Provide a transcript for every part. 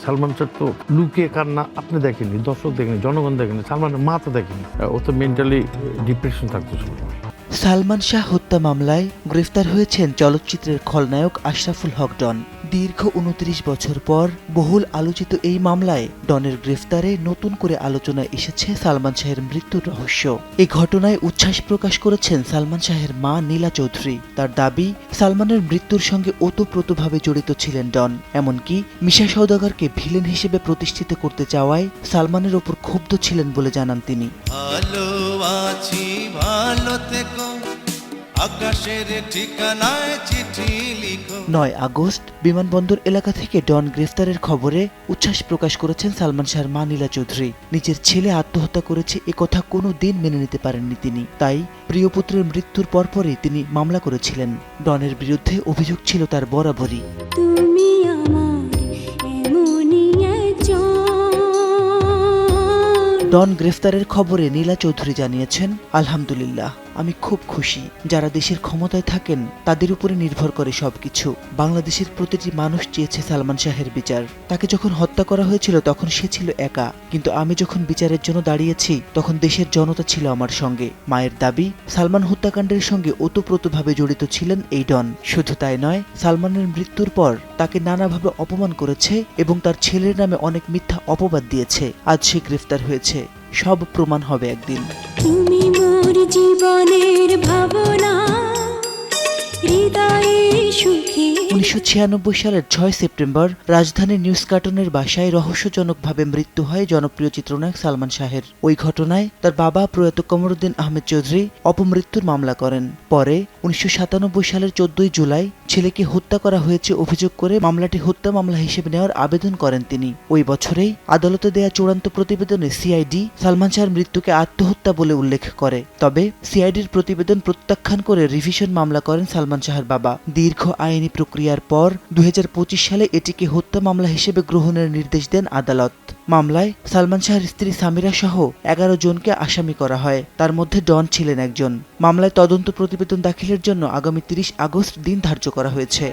সালমান শাহ তো লুকিয়ে কান্না আপনি দেখেননি, দর্শক দেখেনি, জনগণ দেখেনি, সালমানের মা তো দেখেনি। ও তো মেন্টালি ডিপ্রেশন থাকতেছিল। সালমান শাহ হত্যা মামলায় গ্রেফতার হয়েছেন চলচ্চিত্রের খলনায়ক আশরাফুল হক ডন। দীর্ঘ ২৯ বছর পর বহুল আলোচিত এই মামলায় ডনের গ্রেফতারে নতুন করে আলোচনায় এসেছে সালমান শাহের মৃত্যুর রহস্য। এই ঘটনায় উচ্ছ্বাস প্রকাশ করেছেন সালমান শাহের মা নীলা চৌধুরী। তার দাবি, সালমানের মৃত্যুর সঙ্গে ওতপ্রোতভাবে জড়িত ছিলেন ডন। এমনকি মিশা সওদাগরকে ভিলেন হিসেবে প্রতিষ্ঠিত করতে চাওয়ায় সালমানের ওপর ক্ষুব্ধ ছিলেন বলে জানান তিনি। আকাশের ঠিকানায় চিঠি লিখো। ৯ আগস্ট বিমানবন্দর এলাকা থেকে ডন গ্রেফতারের খবরে উচ্ছ্বাস প্রকাশ করেছেন সালমান শাহর মা নীলা চৌধুরী। নিজের ছেলে আত্মহত্যা করেছে একথা কোনো দিন মেনে নিতে পারেননি তিনি। তাই প্রিয় পুত্রের মৃত্যুর পরপরই তিনি মামলা করেছিলেন। ডনের বিরুদ্ধে অভিযোগ ছিল তার বরাবরই। ডন গ্রেফতারের খবরে নীলা চৌধুরী জানিয়েছেন, আলহামদুলিল্লাহ, আমি খুব খুশি। যারা দেশের ক্ষমতায় থাকেন তাদের উপরে নির্ভর করে সবকিছু। বাংলাদেশের প্রতিটি মানুষ চেয়েছে সালমান শাহের বিচার। তাকে যখন হত্যা করা হয়েছিল তখন সে ছিল একা, কিন্তু আমি যখন বিচারের জন্য দাঁড়িয়েছি তখন দেশের জনতা ছিল আমার সঙ্গে। মায়ের দাবি, সালমান হত্যাকাণ্ডের সঙ্গে ওতপ্রোতভাবে জড়িত ছিলেন এই ডন। শুধু তাই নয়, সালমানের মৃত্যুর পর তাকে নানাভাবে অপমান করেছে এবং তার ছেলের নামে অনেক মিথ্যা অপবাদ দিয়েছে। আজ সে গ্রেফতার হয়েছে, সব প্রমাণ হবে একদিন। তুমি মোর জীবনের ভাবনা, হৃদয়ে সুখী। ১৯৯৬ সালের ৬ সেপ্টেম্বর রাজধানীর নিউজ কার্টনের বাসায় রহস্যজনকভাবে মৃত্যু হয় জনপ্রিয় চিত্রনায়ক সালমান শাহের। ওই ঘটনায় তার বাবা প্রয়াত কমরুদ্দিন আহমেদ চৌধুরী অপমৃত্যুর মামলা করেন। পরে ১৯৯৭ সালের ১৪ জুলাই ছেলেকে হত্যা করা হয়েছে অভিযোগ করে মামলাটি হত্যা মামলা হিসেবে নেওয়ার আবেদন করেন তিনি। ওই বছরেই আদালতে দেয়া চূড়ান্ত প্রতিবেদনে সিআইডি সালমান শাহের মৃত্যুকে আত্মহত্যা বলে উল্লেখ করে। তবে সিআইডির প্রতিবেদন প্রত্যাখ্যান করে রিভিশন মামলা করেন সালমান শাহের বাবা। দীর্ঘ আইনি প্রক্রিয়ার পর ২০২৫ সালে এটিকে হত্যা মামলা হিসেবে গ্রহণের নির্দেশ দেন আদালত। মামলায় সালমান শাহের স্ত্রী সামিরা সহ ১১ জনকে আসামি করা হয়, তার মধ্যে ডন ছিলেন একজন। মামলায় তদন্ত প্রতিবেদন দাখিলের জন্য আগামী ৩০ আগস্ট দিন ধার্য করা হয়েছে।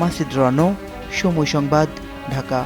মাসিদ রানো, সময় সংবাদ, ঢাকা।